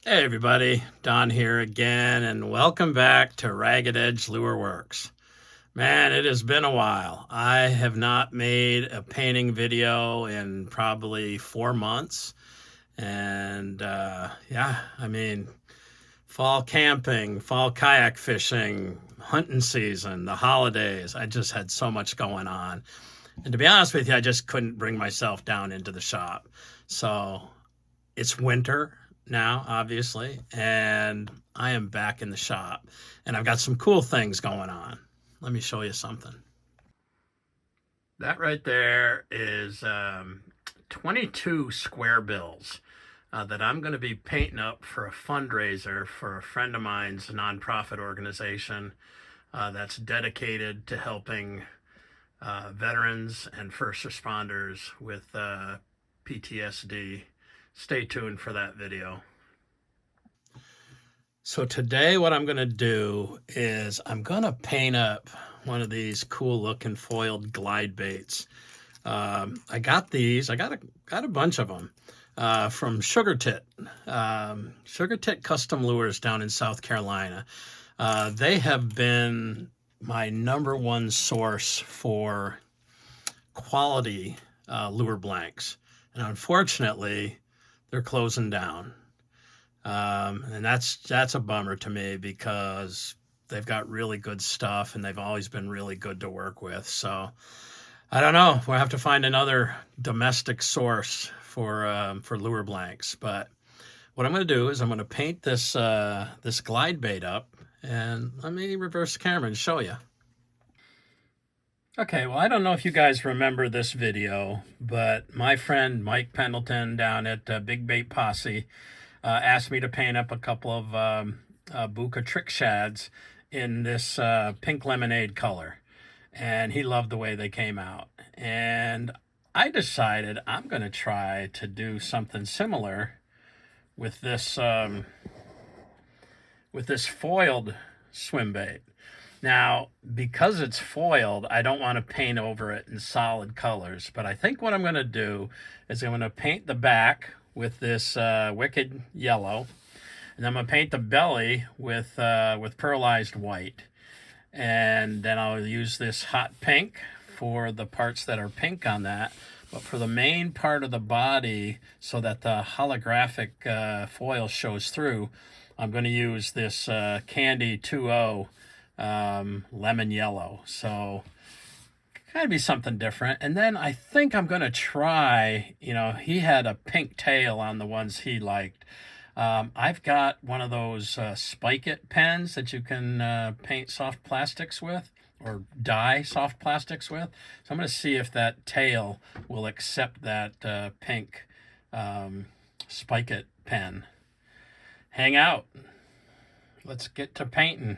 Hey everybody, Don here again, and welcome back to Ragged Edge Lure Works. Man, it has been a while. I have not made a painting video in probably 4 months, and fall camping, fall kayak fishing, hunting season, the holidays. I just had so much going on, and to be honest with you, I just couldn't bring myself down into the shop. So it's winter now, obviously, and I am back in the shop, and I've got some cool things going on. Let me show you something. That right there is 22 square bills that I'm going to be painting up for a fundraiser for a friend of mine's nonprofit organization that's dedicated to helping veterans and first responders with PTSD. Stay tuned for that video. So today what I'm going to do is I'm going to paint up one of these cool looking foiled glide baits. I got these. I got a bunch of them from Sugar Tit. Sugar Tit Custom Lures down in South Carolina. They have been my #1 source for quality lure blanks. And unfortunately, they're closing down. And that's a bummer to me because they've got really good stuff and they've always been really good to work with. So I don't know. We'll have to find another domestic source for lure blanks. But what I'm going to do is I'm going to paint this glide bait up, and let me reverse the camera and show you. Okay, well, I don't know if you guys remember this video, but my friend Mike Pendleton down at Big Bait Posse asked me to paint up a couple of Buka trick shads in this pink lemonade color. And he loved the way they came out. And I decided I'm going to try to do something similar with this foiled swim bait. Now, because it's foiled, I don't want to paint over it in solid colors, but I think what I'm going to do is I'm going to paint the back with this wicked yellow, and I'm going to paint the belly with pearlized white, and then I'll use this hot pink for the parts that are pink on that. But for the main part of the body, so that the holographic foil shows through, I'm going to use this Candy 2.0 lemon yellow. So gotta be something different. And then I think I'm gonna try, he had a pink tail on the ones he liked. I've got one of those Spike It pens that you can paint soft plastics with, or dye soft plastics with. So I'm gonna see if that tail will accept that pink Spike It pen. Hang out. Let's get to painting.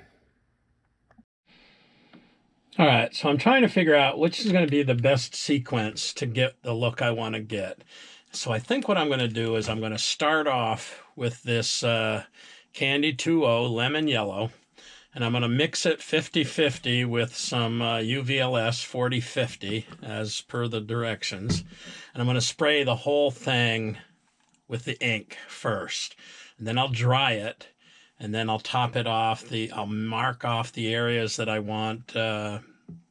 All right, so I'm trying to figure out which is going to be the best sequence to get the look I want to get. So I think what I'm going to do is I'm going to start off with this Candy 2.0 lemon yellow, and I'm going to mix it 50-50 with some UVLS 40-50 as per the directions. And I'm going to spray the whole thing with the ink first, and then I'll dry it. And then I'll top it off. I'll mark off the areas that I want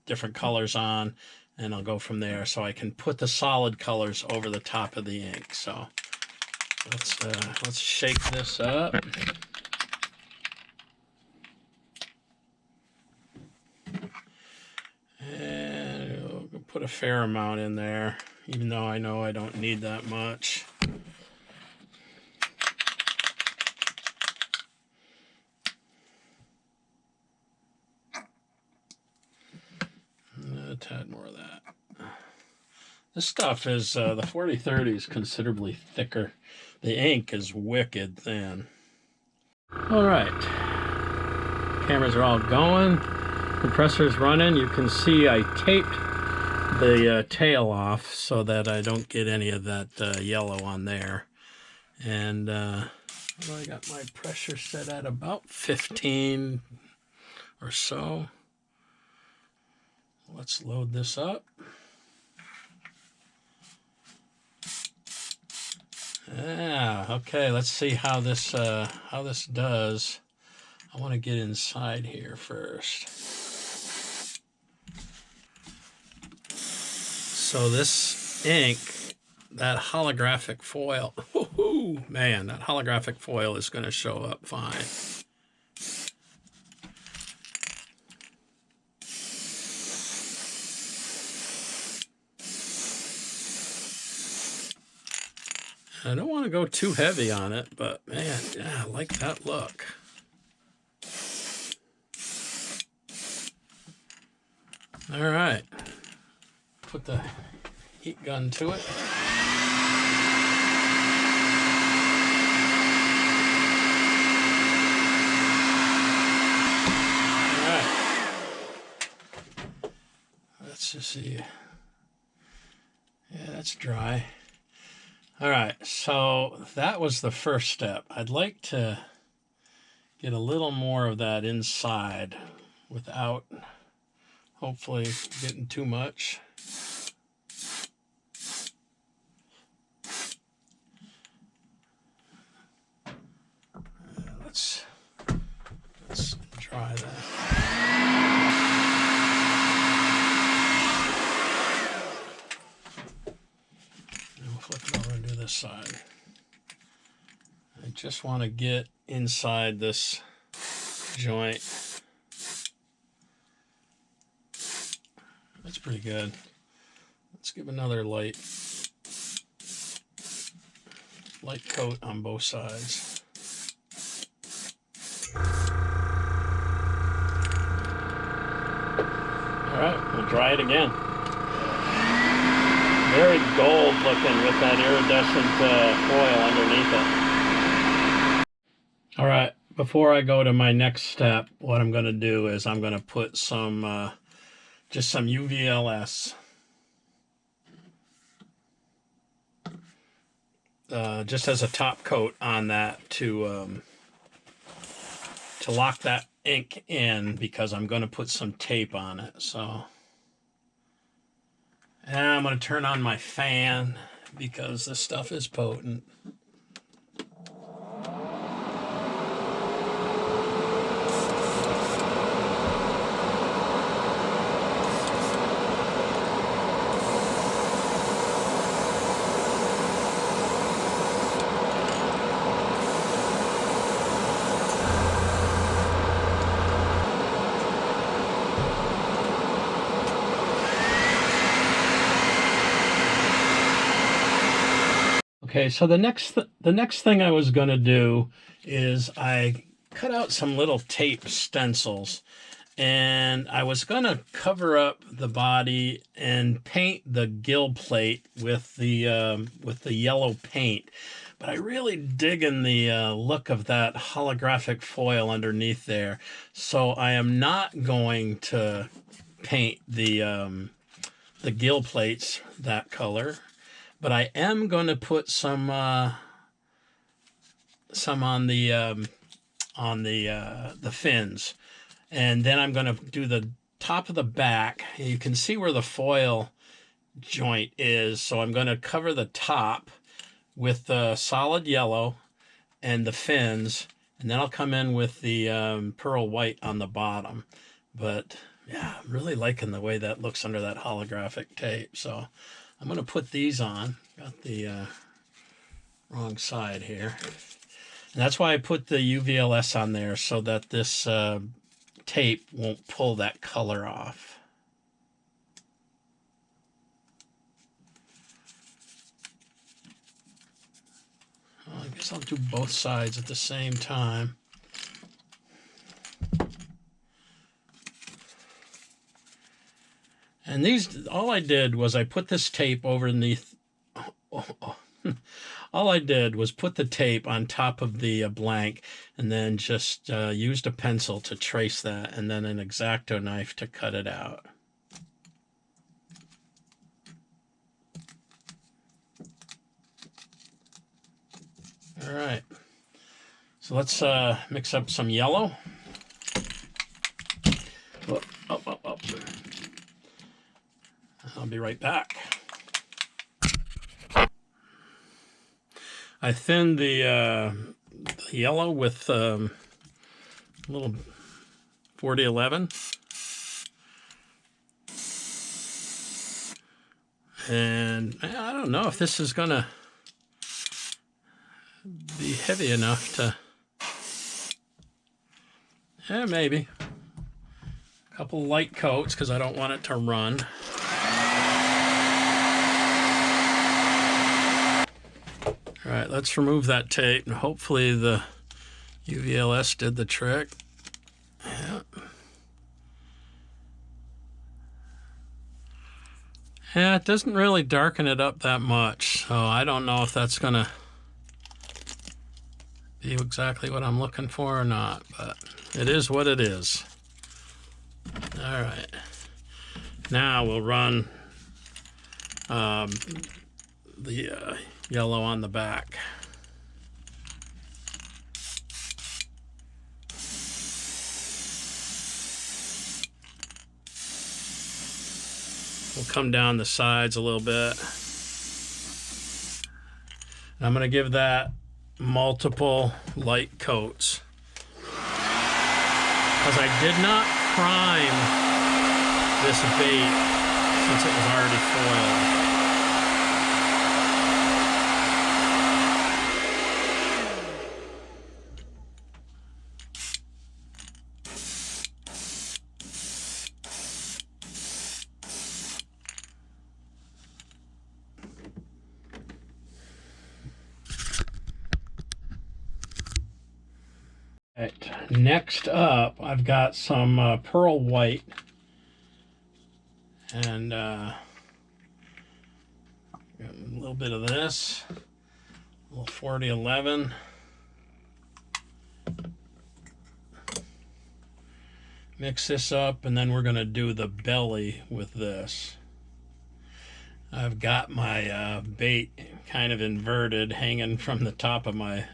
different colors on, and I'll go from there. So I can put the solid colors over the top of the ink. So let's shake this up. And we'll put a fair amount in there, even though I know I don't need that much. A tad more of that. This stuff is, the 40-30 is considerably thicker. The ink is wicked thin. All right, cameras are all going. Compressor's running. You can see I taped the tail off so that I don't get any of that yellow on there. And I got my pressure set at about 15 or so. Let's load this up. Yeah, okay, let's see how this does. I want to get inside here first. So this ink, that holographic foil, man, that holographic foil is going to show up fine. I don't want to go too heavy on it, but man, yeah, I like that look. All right, put the heat gun to it. All right, let's just see. Yeah, that's dry. All right, so that was the first step. I'd like to get a little more of that inside without hopefully getting too much. Let's try that. Flip it over and do this side. I just want to get inside this joint. That's pretty good. Let's give another light coat on both sides. All right, we'll dry it again. Very gold looking with that iridescent foil underneath it. All right, before I go to my next step, what I'm going to do is I'm going to put some, just some UVLS. Just as a top coat on that to lock that ink in, because I'm going to put some tape on it. So. And I'm going to turn on my fan because this stuff is potent. Okay, so the next thing I was going to do is I cut out some little tape stencils, and I was going to cover up the body and paint the gill plate with the yellow paint. But I really dig in the look of that holographic foil underneath there, so I am not going to paint the gill plates that color. But I am going to put some on the fins, and then I'm going to do the top of the back. You can see where the foil joint is, so I'm going to cover the top with the solid yellow and the fins, and then I'll come in with the pearl white on the bottom. But yeah, I'm really liking the way that looks under that holographic tape. So I'm going to put these on. Got the wrong side here. And that's why I put the UVLS on there, so that this tape won't pull that color off. Well, I guess I'll do both sides at the same time. And these, all I did was I put this tape over underneath. All I did was put the tape on top of the blank, and then just used a pencil to trace that, and then an X-Acto knife to cut it out. All right, so let's mix up some yellow. Up. I'll be right back. I thinned the yellow with a little 4011. And I don't know if this is going to be heavy enough to... Yeah, maybe. A couple light coats because I don't want it to run. All right, let's remove that tape, and hopefully the UVLS did the trick. Yeah. Yeah, it doesn't really darken it up that much, so I don't know if that's going to be exactly what I'm looking for or not, but it is what it is. All right. Now we'll run the yellow on the back. We'll come down the sides a little bit. And I'm going to give that multiple light coats because I did not prime this bait since it was already foiled. Right, next up, I've got some pearl white, and a little bit of this, a little 4011. Mix this up, and then we're going to do the belly with this. I've got my bait kind of inverted, hanging from the top of my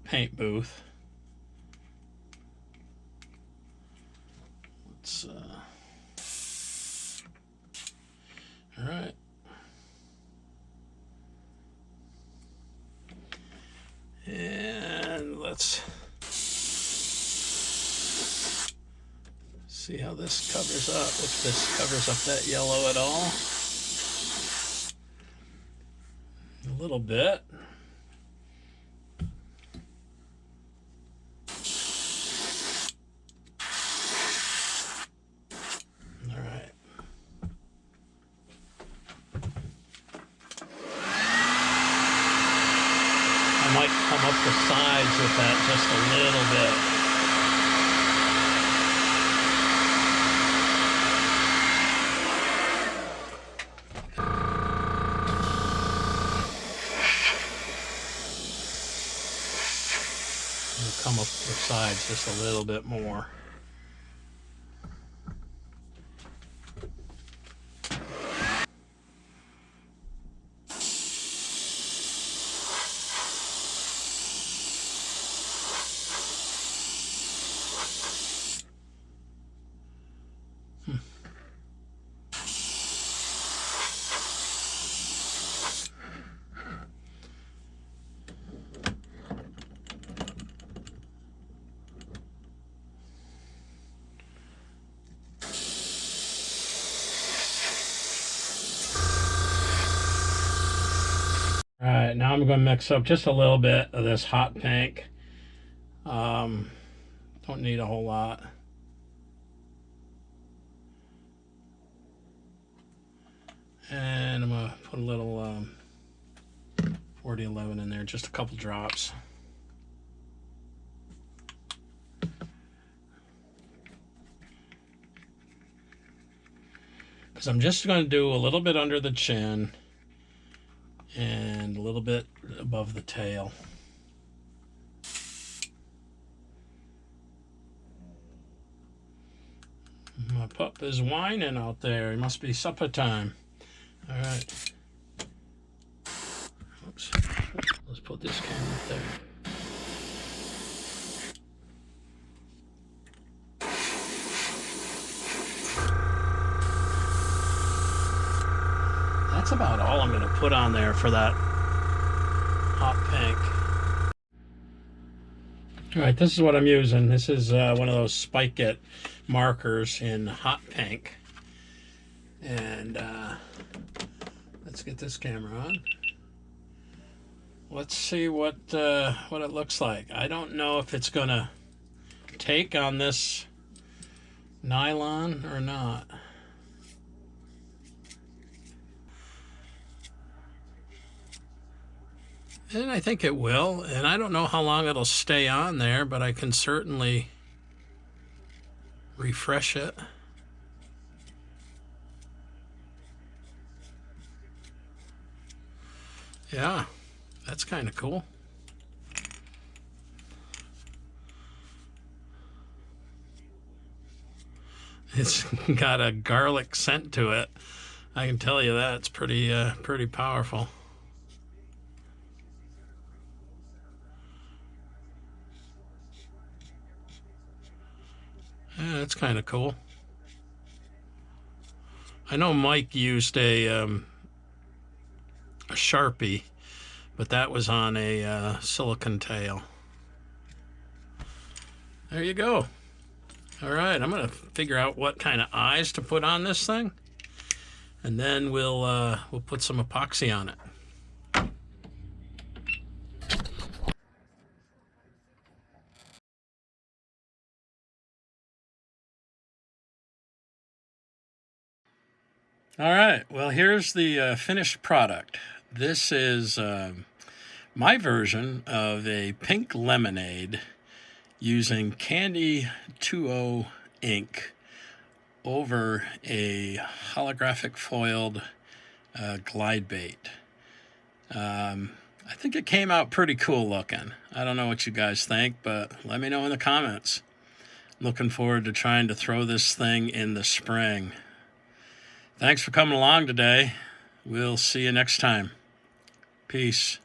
paint booth. Let's all right. And let's see how this covers up, if this covers up that yellow at all. A little bit. Might come up the sides with that just a little bit. It'll come up the sides just a little bit more. All right, now I'm going to mix up just a little bit of this hot pink. Don't need a whole lot. And I'm going to put a little 4011 in there, just a couple drops. Because I'm just going to do a little bit under the chin and a little bit above the tail. My pup is whining out there. It must be supper time. All right. Oops. Let's put this camera up there. That's about all I'm going to put on there for that hot pink. All right, this is what I'm using. This is one of those Spike It markers in hot pink. And let's get this camera on. Let's see what it looks like. I don't know if it's gonna take on this nylon or not. And I think it will, and I don't know how long it'll stay on there, but I can certainly refresh it. Yeah, that's kind of cool. It's got a garlic scent to it. I can tell you that. It's pretty powerful. Yeah, that's kind of cool. I know Mike used a Sharpie, but that was on a silicone tail. There you go. All right, I'm gonna figure out what kind of eyes to put on this thing, and then we'll put some epoxy on it. All right, well, here's the finished product. This is my version of a pink lemonade using Candy 2.0 ink over a holographic foiled glide bait. I think it came out pretty cool looking. I don't know what you guys think, but let me know in the comments. Looking forward to trying to throw this thing in the spring. Thanks for coming along today. We'll see you next time. Peace.